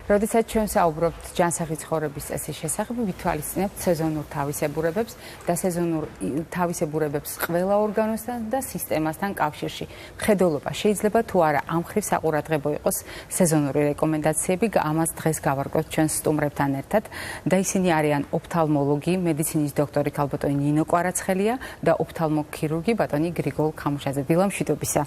როდესაც ჩვენ საუბრობთ ჯანსაღი ცხოვრების წესის შესახებ, ვითვალისწინებთ სეზონურ თავისებურებებს და სეზონურ თავისებურებებს ყველა ორგანოსთან და სისტემასთან კავშირში. მხედველობა შეიძლება თუ არა ამ მხრივ საყურადღებო იყოს სეზონური რეკომენდაციები, ამას დღეს გავარკვევთ ჩვენ სტუმრებთან ერთად და ისინი არიან ოფთალმოლოგი, მედიცინის დოქტორი ქალბატონი ნინო კვარაცხელია და ოფთალმოქირურგი ბატონი გრიგოლ ქამუშაძე. დილამშვიდობისა.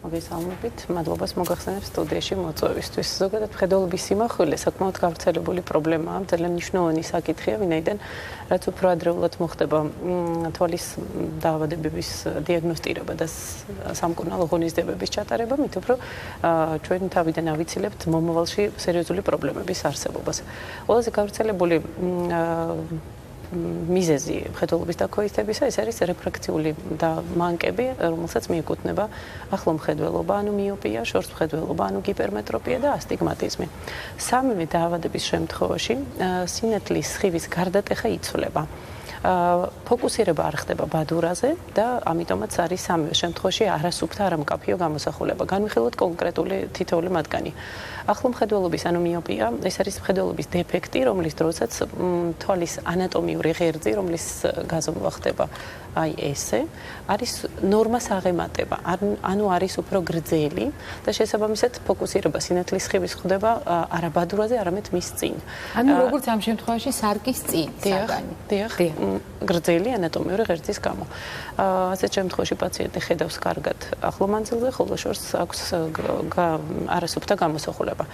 მოგესალმებით, მადლობას მოგახსენებ სტუდიაში მოწვევისთვის. ზოგადად მხედველობის სიმახვილე საკმაოდ გავრცელებული პრობლემაა, ძალიან მნიშვნელოვანი საკითხია, ვინაიდან რაც უფრო ადრეულად მოხდება თვალის დაავადებების დიაგნოსტირება და სამკურნალო ღონისძიებების ჩატარება, მით უფრო ჩვენ თავიდან ავიცილებთ მომავალში სერიოზული პრობლემების არსებობას. ყველაზე გავრცელებული მიზეზი მხედველობის დაქვეითებისა ეს არის რეფრაქციული მანკები, რომელსაც მიეკუთვნება ახლო მხედველობა, ანუ მიოპია, შორს მხედველობა, ანუ ჰიპერმეტროპია და ასტიგმატიზმი. სამივე დაავადების შემთხვევაში სინათლის სხივის გარდატეხა იცვლება. ფოკუსირება არ ხდება ბადურაზე და ამიტომაც არის სამივე შემთხვევაში არასუფთა, არამკაფიო გამოსახულება. განვიხილოთ კონკრეტული თითოეული მათგანი. ახლო მხედველობის, ანუ მიოპია, ეს არის მხედველობის დეფექტი, რომლის დროსაც თვალის ანატომიური ღერძი, რომლის გაზომვა ხდება აი ესე, არის ნორმას აღემატება, ანუ არის უფრო გრძელი და შესაბამისად ფოკუსირება სინათლის სხივის ხდება არა ბადურაზე, არამედ მის წინ. ანუ როგორც ამ შემთხვევაში სარკის წინ საგანი. დიახ, გრძელი ანატომიური ღერძის გამო. ასეთ შემთხვევაში პაციენტი ხედავს კარგად ახლო მანძილზე, ხოლო შორს აქვს არასუფთა გამოსახულება.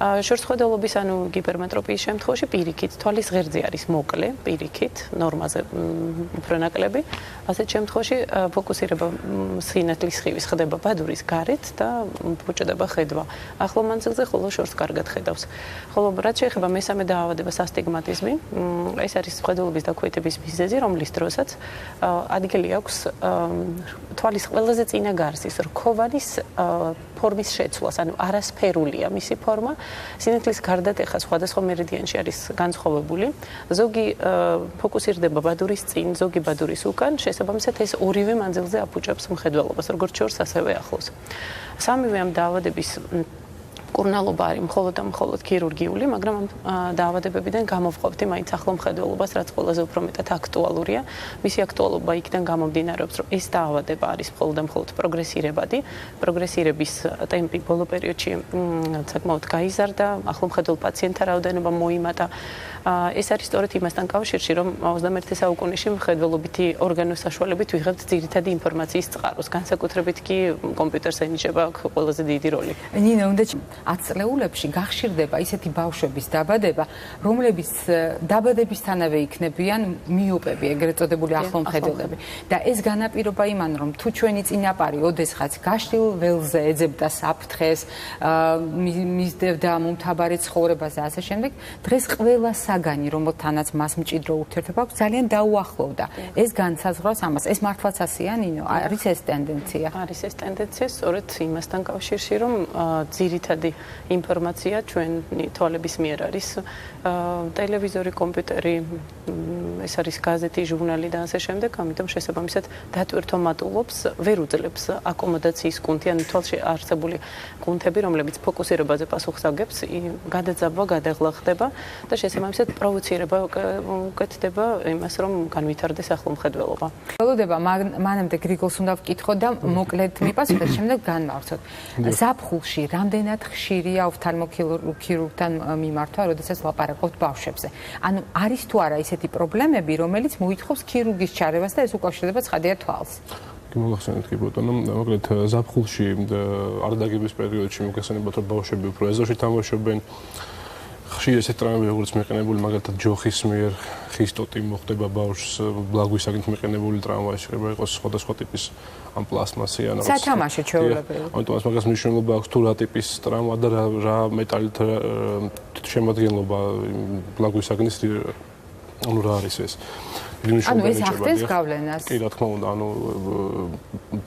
შორს მხედველობის, ანუ ჰიპერმეტროპიის შემთხვევაში პირიქით თვალის ღერძი არის მოკლე, პირიქით, ნორმაზე უფრო ნაკლები. ასეთ შემთხვევაში ფოკუსირება სინათლის სხივის ხდება ბადურის გარეთ და ბუჭდება ხედვა ახლო მანძილზე, ხოლო შორს კარგად ხედავს. ხოლო რაც შეეხება მესამე დაავადებას, ასტიგმატიზმი, ეს არის მხედველობის დაქვეითების მიზეზი, რომლის დროსაც ადგილი აქვს თვალის ყველაზე წინა გარსის რქოვანის ფორმის შეცვლას, ანუ არასფერულია მისი ფორმა. სინათლის გარდატეხა სხვადასხვა მერიდიანში არის განსხვავებული. ზოგი ფოკუსირდება ბადურის წინ, ზოგი ბადურის უკან, შესაბამისად ეს ორივე მანძილზე აფუჭებს მხედველობას, როგორც შორს, ასევე ახლოს. სამივე ამ დაავადების მკურნალობა არის მხოლოდ და მხოლოდ ქირურგიული, მაგრამ ამ დაავადებებიდან გამოვყოფთ მაინც ახლო მხედველობას, რაც ყველაზე უფრო მეტად აქტუალურია. მისი აქტუალობა იქიდან გამომდინარეობს, რომ ეს დაავადება არის მხოლოდ და მხოლოდ პროგრესირებადი. პროგრესირების ტემპი ბოლო პერიოდში საკმაოდ გაიზარდა, ახლო მხედველ პაციენტთა რაოდენობა მოიმატა. ეს არის სწორედ იმასთან კავშირში, რომ 21 საუკუნეში მხედველობითი ორგანოს საშუალებით ვიღებთ ძირითადი ინფორმაციის წყაროს, განსაკუთრებით კი კომპიუტერს ენიჭება ყველაზე დიდი როლი. ნინო, უნდა 10 წლეულებში გახშირდება ისეთი ბავშვების დაბადება, რომლებიც დაბადებისთანავე იქნებიან მიოპები, ეგრეთ წოდებული ახლო მხედველები. და ეს განაპირობა იმან, რომ თუ ჩვენი წინაპარი ოდესღაც გაშლილ ველზე ეძებდა საფრთხეს, მისდევდა მომთაბარე ცხოვრებას და ასე შემდეგ, დღეს ყველა საგანი, რომელთანაც მას მჭიდრო ურთიერთობა აქვს, ძალიან დაუახლოვდა. ეს განსაზღვრავს ამას. ეს მართლაც ასეა, ნინო? არის ეს ტენდენცია? არის ეს ტენდენცია, სწორედ იმასთან კავშირში, რომ ძირითადი ინფორმაცია ჩვენი თვალების მიერ არის ტელევიზორი, კომპიუტერი, ეს არის გაზეთი, ჟურნალი და ასე შემდეგ, ამიტომ შესაბამისად დატვირთვა მატულობს, ვერ უძლებს აკომოდაციის კუნთი, ანუ თვალში არსებული კუნთები, რომლებიც ფოკუსირებაზე პასუხს აგებს, გადაძაბვა, გადაღლა ხდება და შესაბამისად პროვოცირება უკეთდება იმას, რომ განვითარდეს ახლო მხედველობა. ველოდება, მანამდე გრიგოლს უნდა ვკითხო და მოკლედ მიპასუხეთ, შემდეგ განმავცოთ. ზაფხულში რამდენად ხშირია ოფთალმოქირურგთან მიმართვა, როდესაც ლაპარაკობთ ბავშვებზე. ანუ არის თუ არა ისეთი პრობლემები, რომელიც მოითხოვს ქირურგის ჩარევას და ეს უკავშირდება ცხადია თვალს. მოგახსენებთ კი ბატონო, მოკლედ ზაფხულში არდაგების პერიოდში მოგახსენებთ, რომ ბავშვები უფრო ეზოში თამაშობენ. ხშირ ესეთ ტრამები, როგორც მიყენებული, მაგალითად ჯოხის მიერ ხისტოტი მოხდება ბავშვს, ბლაგვისაგან მიყენებული ტრამა, შეიძლება იყოს სხვადასხვა ტიპის ამ პლასმასი ან რაღაც. სათამაშო ჩვეულებრივი. ამიტომ მაგას მნიშვნელობა აქვს თუ რა ტიპის ტრამა და რა მეტალით შემადგენლობა ბლაგვისაგნის, ანუ რა არის ეს. ანუ ეს ახდენს გავლენას. კი, რა თქმა უნდა, ანუ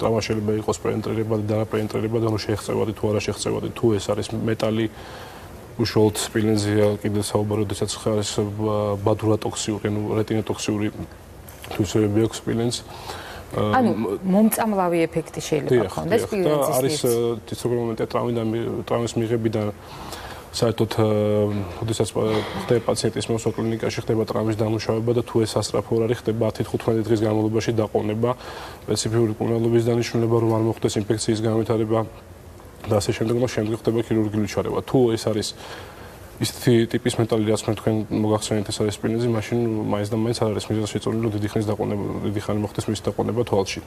ტრამა შეიძლება იყოს პრეენტრირებადი და არაპრეენტრირებადი, ანუ შეღწევადი თუ არა შეღწევადი, თუ ეს არის მეტალი უშუალოდ სპილენზია კიდე საუბარი, როდესაც ხარ ბადურატოქსიური, ანუ რეტინოტოქსიური თვისებები აქვს სპილენს. ანუ მომწამლავი ეფექტი შეიძლება ჰქონდეს სპილენზის. არის თითოეული მომენტია ტრამის მიღებიდან საერთოდ როდესაც ხდება პაციენტის მოსვლა კლინიკაში, ხდება ტრამვის დამუშავება და თუ ეს ასწრაფო არ არის, ხდება 10-15 დღის განმავლობაში დაყოვნება, სპეციფიკური კუნალობის დანიშნულება, რომ არ მოხდეს ინფექციის განვითარება და ასე შემდეგ, შემდეგ ხდება ქირურგიული ჩარევა. თუ ეს არის ისეთი ტიპის მეტალი, რაც თქვენ მოგახსენეთ, ეს არის სპილენზი, მაშინ მაინც და მაინც არ არის მიზეზი შეწოლილი, რომ დიდი ხანი მოხდეს მის დაყოვნება თვალში.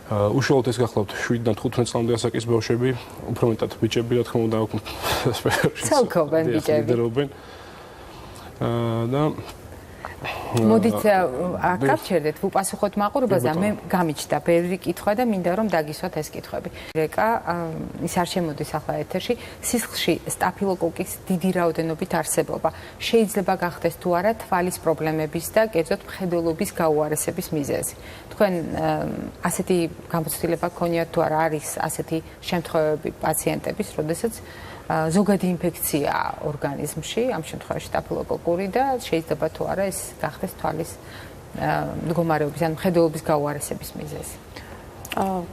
უშუალოდ ეს გახლავთ 7-დან 15 წლამდე ასაკის ბავშვები, უფრო მეტად ბიჭები, რა თქმა უნდა, ცალკობენ ბიჭები. და მოდით აკავშირდეთ უპასუხოთ მაყურებელს და მე გამიჩნდა ბევრი კითხვა და მინდა რომ დაგისვათ ეს კითხვები. რეკა ის არ შემოდის ახლა ეთერში, სისხლში სტაფილოკოკის დიდი რაოდენობით არსებობა შეიძლება გახდეს თუ არა თვალის პრობლემების და კერძოდ მხედველობის გაუარესების მიზეზი. თქვენ ასეთი გამოცდილება გქონიათ თუ არა არის ასეთი შემთხვევები პაციენტების, როდესაც ზოგადი ინფექცია ორგანიზმში, ამ შემთხვევაში სტაფილოკოკური და შეიძლება თუ არა ეს გახდეს თვალის მდგომარეობის ან მხედველობის გაუარესების მიზეზი.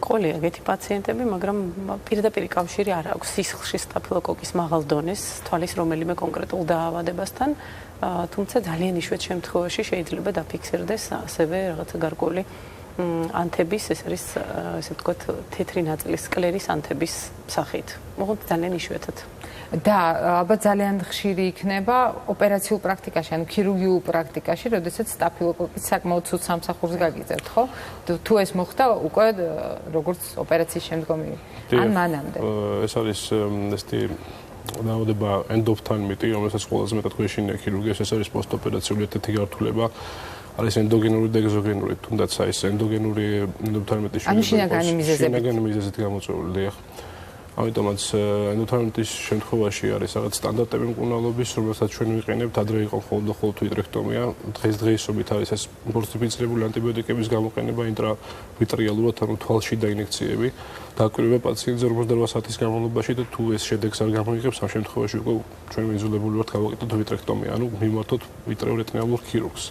ყოლია ეგეთი პაციენტები, მაგრამ პირდაპირ კავშირი არ აქვს სისხლში სტაფილოკოკის მაღალ დონეს თვალის რომელიმე კონკრეტულ დაავადებასთან, თუმცა ძალიან იშვიათ შემთხვევაში შეიძლება დაფიქსირდეს ასევე რაღაცა გარკვეული ანთების, ეს არის ესე ვთქვათ, თეთრი ნაწილის სკლერის ანთების სახით. მოხდა ძალიან იშვიათად. და ალბათ ძალიან ხშირი იქნება ოპერაციულ პრაქტიკაში, ანუ ქირურგიულ პრაქტიკაში, როდესაც სტაფილოკოკის საკმაოდ ცუდ სამსახურს გაგიწევთ, ხო? თუ ეს მოხდა უკვე როგორც ოპერაციის შემდგომი ან მანამდე. ეს არის ესეთი დაავადება ენდოფთალმიტი, რომელსაც ყველაზე მეტად გვეშინია ქირურგიას, ეს არის პოსტოპერაციული ერთ-ერთი გართულება. არის ენდოგენური და ეგზოგენური, თუნდაც ეს ენდოგენური ენდოფთალმიტის შინაგანი მიზეზით გამოწვეული. ამიტომაც ენდოფთალმიტის შემთხვევაში არის რაღაც სტანდარტები მკურნალობის, რომელსაც ჩვენ ვიყენებთ, ადრე იყო მხოლოდ ვიტრექტომია, დღესდღეობით არის ეს ფორტიფიცირებული ანტიბიოტიკების გამოყენება ინტრავიტრიალურად, ანუ თვალში და ინექციები. დაკვირვება პაციენტზე 48 საათის განმავლობაში და თუ ეს შედეგს არ გამოიღებს, ამ შემთხვევაში უკვე ჩვენ მიძულებული ვართ გავაკეთოთ ვიტრექტომია, ანუ მიმართოთ ვიტრეორეტინალურ ქირურგს,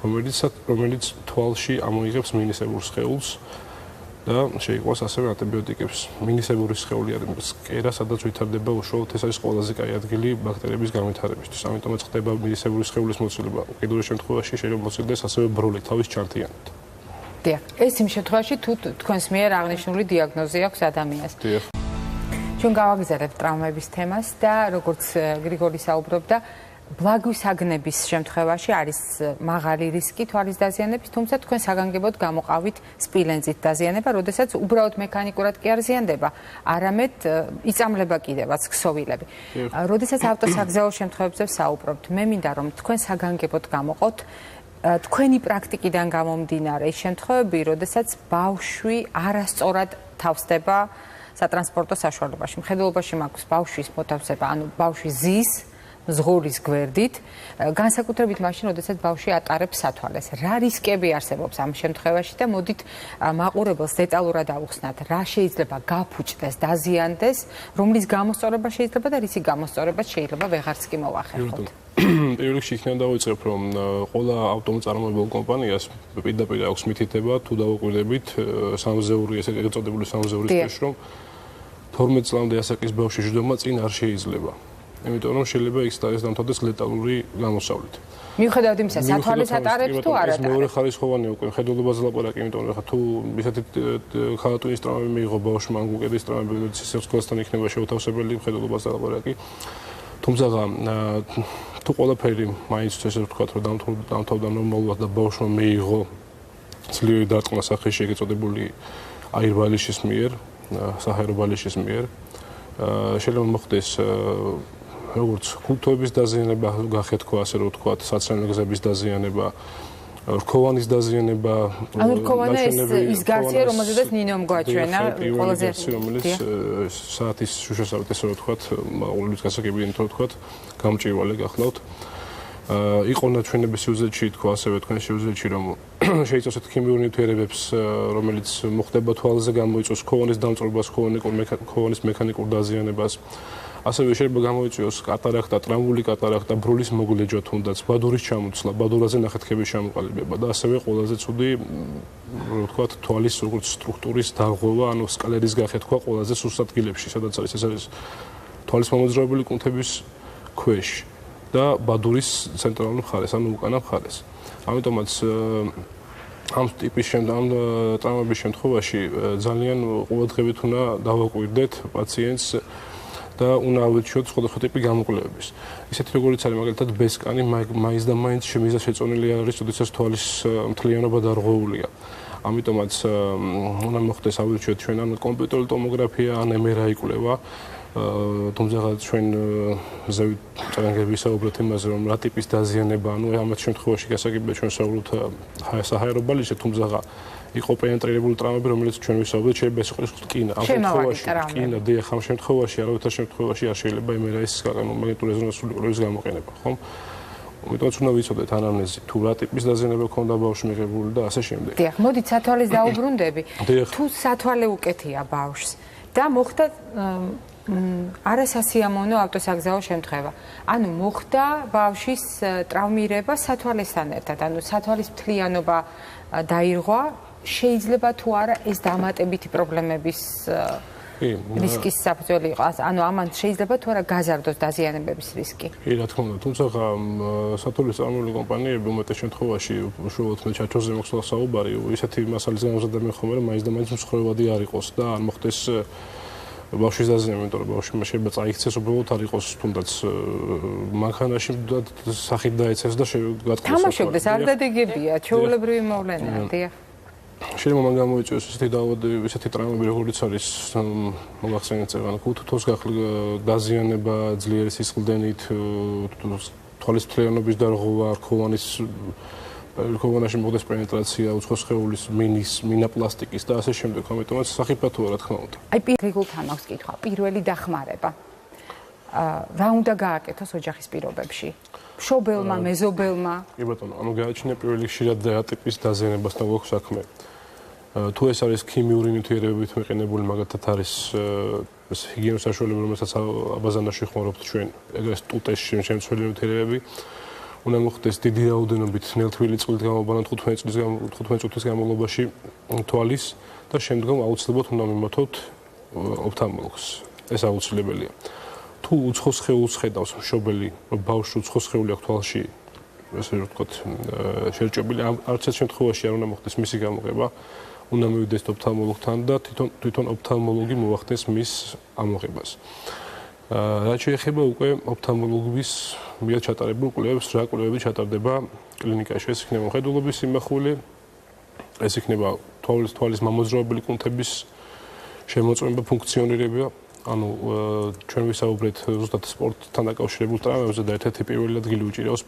რომელიც თვალში ამოიღებს მინისებურ სხეულს და შეიყვანს ასევე ანტიბიოტიკებს. მინისებური სხეული არის კერა, სადაც ვითარდება უშუალოდ, ეს არის ყველაზე კაი ადგილი ბაქტერიების განვითარებისთვის. ამიტომაც ხდება მინისებური სხეულის მოცილება. კიდევ შემთხვევაში შეიძლება მოცილდეს ასევე ბროლი თავის ჩანთიანით. დიახ, ეს იმ შემთხვევაში თუ თქვენს მიერ აღნიშნული დიაგნოზი აქვს ადამიანს. დიახ. ჩვენ გავაგზავნებთ ტრავმების თემას და როგორც გრიგორი საუბრობდა, ბლაგვის აგნების შემთხვევაში არის მაღალი რისკი თვალის დაზიანების, თუმცა თქვენ საგანგებოდ გამოყავით სპილენზით დაზიანება, როდესაც უბრალოდ მექანიკურად კი არ ზიანდება, არამედ იწამლება კიდევაც ქსოვილები. როდესაც ავტოსაგზაო შემთხვევებზე ვსაუბრობთ, მე მინდა რომ თქვენ საგანგებოდ გამოყოთ თქვენი პრაქტიკიდან გამომდინარე ის შემთხვევები, როდესაც ბავშვი არასწორად თავსდება სატრანსპორტო საშუალებაში. მხედველობაში მაქვს ბავშვის მოთავსება, ანუ ბავშვი ზის ზღურის გვერდით, განსაკუთრებით მაშინ, როდესაც ბავშვი ატარებს სათვალეს. რა რისკები არსებობს ამ შემთხვევაში და მოდით მაყურებელს დეტალურად ავუხსნათ, რა შეიძლება გაფუჭდეს, დაზიანდეს, რომლის გამოსწორება შეიძლება და რისი გამოსწორება შეიძლება ვეღარც კი მოვახერხოთ. პირველ რიგში იქნება დავიწყებ, რომ ყველა ავტომოწარმოებელ კომპანიას პირდაპირ აქვს მითითება, თუ დავუკვირდებით სამზეური, ესე ეგრეთწოდებული სამზეურის ქვეშ, რომ 12 წლამდე ასაკის ბავშვის ჯდომა წინ არ შეიძლება. იმიტომ რომ შეიძლება ის დამთავრდეს ლეტალური გამოსავლით. მიუხედავად იმისა, სათვალეს ატარებს თუ არ ატარებს. ეს მეორე ხარისხოვანი უკვე მხედველობაზე ლაპარაკი, იმიტომ რომ თუ ისეთი ხალატუნის ტრავმები მიიღო ბავშვმა, ან გუკედის ტრავმები, სიცოცხლესთან იქნება შეუთავსებელი მხედველობაზე ლაპარაკი. თუმცა თუ ყველაფერი მაინც ესე ვთქვათ, რომ დამთავრდა ნორმალურად და ბავშვმა მიიღო ძლიერი დარტყმა სახეში ეგრეთწოდებული აირბალიშის მიერ, საჰაერო ბალიშის მიერ, შეიძლება მოხდეს როგორც კულტურების დაზიანება, გახეთქვა ასე რომ ვთქვათ, საცრემლგზების დაზიანება, რქოვანის დაზიანება, ანუ რქოვანა ის გარსია, რომელზედაც ნინომ გვაჩვენა, ყველაზე რომელიც საათის შუშასავით ესე რომ ვთქვათ, მაყურებლის გასაგებია თქო ვთქვათ, გამჭვირვალე გახლავთ. იყო ნაჩვენები სიუზეტში თქვა ასევე თქვენ სიუზეტში, რომ შეიცავსეთ ქიმიური ნივთიერებებს, რომელიც მოხდება თვალზე, გამოიწვევს ქოვანის დამწვრობას, ქოვანის მექანიკურ დაზიანებას. ასევე შეიძლება გამოიწვიოს კატარაქტა, ტრამვული კატარაქტა, ბროლის მოგლეჯვა თუნდაც, ბადურის ჩამოცლა, ბადურაზე ნახეთქების ჩამოყალიბება და ასევე ყველაზე ცუდი, რო ვთქვათ, თვალის როგორც სტრუქტურის დაღროვა, ანუ სკლერის გახეთქვა ყველაზე სუსტ ადგილებში, სადაც არის ეს არის თვალის მომოძრავებელი კუნთების ქვეშ და ბადურის ცენტრალურ მხარეს, ანუ უკანა მხარეს. ამიტომაც ამ ტიპის ტრავმების შემთხვევაში ძალიან ყურადღებით უნდა დავაკვირდეთ პაციენტს და უნდა ავირჩიოთ სხვადასხვა ტიპის გამოკვლევების. ისეთი როგორიც არის მაგალითად ბესკანი, მაინც და მაინც შემიზაშეწონილი არის, როდესაც თვალის მთლიანობა დარღვეულია. ამიტომაც უნდა მოხდეს ავირჩიოთ ჩვენ ან კომპიუტერული ტომოგრაფია, ან MRI კვლევა. თუმცა ჩვენ ზევით წარანგები საუბრობთ იმაზე, რომ რა ტიპის დაზიანება, ანუ ამ შემთხვევაში გასაგებია ჩვენ საუბრობთ საჰაერო ბალიშზე, თუმცა იყო პენეტრირებული ტრავმები, რომელიც ჩვენ ვისაუბრეთ, შეიძლება ეს იყოს რკინა. ამ შემთხვევაში რკინა, დიახ, ამ შემთხვევაში არავითარ შემთხვევაში არ შეიძლება MRI-ის მაგნიტური რეზონანსული კვლევის გამოყენება, ხომ? ამიტომაც უნდა ვიცოდეთ ანამნეზი, თუ რა ტიპის დაზიანება ქონდა ბავშვს მიღებული და ასე შემდეგ. დიახ, მოდით სათვალეს დაუბრუნდები. თუ სათვალე უკეთია ბავშვს და მოხდა არასასიამოვნო ავტოსაგზაო შემთხვევა. ანუ მოხდა ბავშვის ტრავმირება სათვალესთან ერთად, ანუ სათვალის მთლიანობა დაირღვა, შეიძლება თუ არა ეს დამატებითი პრობლემების რისკის საფუძველი იყოს. ანუ ამან შეიძლება თუ არა გაზარდოს დაზიანებების რისკი. კი, რა თქმა უნდა, თუმცა სათვალის წარმოებული კომპანიები უმეტეს შემთხვევაში უშუალოდ მე ჩაჩოზე მოხსნა საუბარი, ისეთი მასალის გამოზადება ხომ არა, მაინც და მაინც მსხვერპლად არ იყოს და არ მოხდეს ბავშვის დაზიანება, იმიტომ რომ ბავშვი შეიძლება წაიქცეს, უბრალოდ არ იყოს თუნდაც მანქანაში და სახით დაეცეს და გატყოს. თამაშობდეს, არ დადეგებია, ჩვეულებრივი მოვლენაა, დიახ. შეიძლება მან გამოიწვიოს ესეთი ტრავმები, როგორც არის მოგახსენეთ, ანუ კუთუთოს დაზიანება, ძლიერი სისხლდენით, თვალის მთლიანობის დარღვევა, რქოვანაში მოხდეს პენეტრაცია, უცხო სხეულის მინაპლასტიკის და ასე შემდეგ, ამიტომაც სახიფათოა რა თქმა უნდა. აი გრიგოლთან აქვს კითხვა, პირველი დახმარება. რა უნდა გააკეთოს ოჯახის პირობებში? მშობელმა, მეზობელმა? კი ბატონო, ანუ გააჩნია პირველი ხშირად რა ტიპის დაზიანებასთან გვაქვს საქმე. თუ ეს არის ქიმიური ნივთიერებებით მიყენებული, მაგალითად არის ეს ჰიგიენოს საშუალებები, რომელსაც აბაზანაში ხმარობთ ჩვენ, ეგრეს ტუტეში შემცველი ნივთიერებები. უნდა მოხდეს დიდი რაოდენობით ნელთვილი წყლით გამობანა 15 წუთის განმავლობაში თვალის და შემდგომ აუცილებლად უნდა მიმართოთ ოფთალმოლოგს. ეს აუცილებელია. თუ უცხო სხეულს ხედავს მშობელი, რომ ბავშვს უცხო სხეული აქვს თვალში, ესე ვთქვათ, შერჭობილი, არც ერთ შემთხვევაში არ უნდა მოხდეს მისი გამოყენება. უნდა მივიდეს ოფთალმოლოგთან და თვითონ ოფთალმოლოგი მოახდენს მის ამოღებას. რაც შეეხება უკვე ოფთალმოლოგის მიერ ჩატარებულ კვლევებს, რა კვლევები ჩატარდება კლინიკაში, ეს იქნება მხედველობის სიმახვილე, ეს იქნება თვალის მამოძრავებელი კუნთების შემოწმება, ფუნქციონირება, ანუ ჩვენ ვისაუბრეთ ზუსტად სპორტთან დაკავშირებულ ტრავმებზე და ერთ-ერთი პირველი ადგილი უჭირავს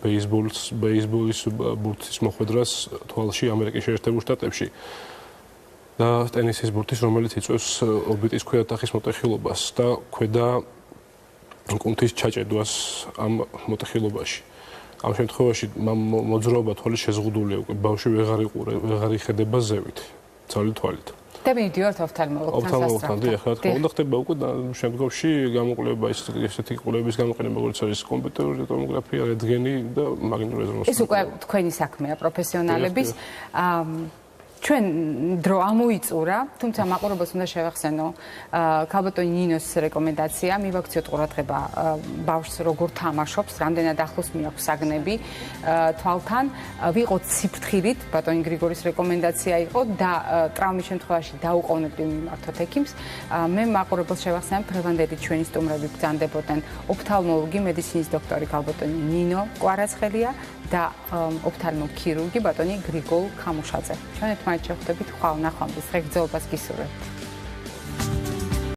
ბეისბოლის ბურთის მოხვედრას თვალში ამერიკის შეერთებულ შტატებში და ტენისის ბურთის, რომელიც იწვევს ორბიტის ქვედა თახის მოტეხილობას და ქვედა კუნთის ჩაჭედვას ამ მოტეხილობაში. ამ შემთხვევაში მოძრაობა თვალის შეზღუდულია, უკვე ბავშვი ვეღარ იხედება ზევით, ძველი თვალით. და მივიდივართ ოფთალმოლოგთან, დიახ, რა თქმა უნდა, ხდება უკვე შემდგომში გამოკვლევა, ესეთი კვლევების გამოყენება, როგორც არის კომპიუტერული ტომოგრაფია, რენტგენი და მაგნიტური რეზონანსული. ეს უკვე თქვენი საქმეა, პროფესიონალების. ჩვენ დრო ამოიწურა, თუმცა მაყურებელს უნდა შევახსენო ქალბატონი ნინოს რეკომენდაცია, მივაქციოთ ყურადღება ბავშვს როგორ თამაშობს, რამდენად ახლოს მიაქვს საგნები თვალთან, ვიყოთ სიფრთხილით, ბატონი გრიგორის რეკომენდაცია იყო და ტრავმის შემთხვევაში დაუყოვნებლივ მიმართოთ ექიმს. მე მაყურებელს შევახსენებ, დღევანდელი ჩვენი სტუმრები ბრძანდებოდნენ ოფთალმოლოგი, მედიცინის დოქტორი ქალბატონი ნინო კვარაცხელია და ოფთალმოქირურგი ბატონი გრიგოლ ქამუშაძე. ჩვენ ერთმანეთს შევხვდებით ხვალ ნახვამდის ღირსებას გისურვებთ.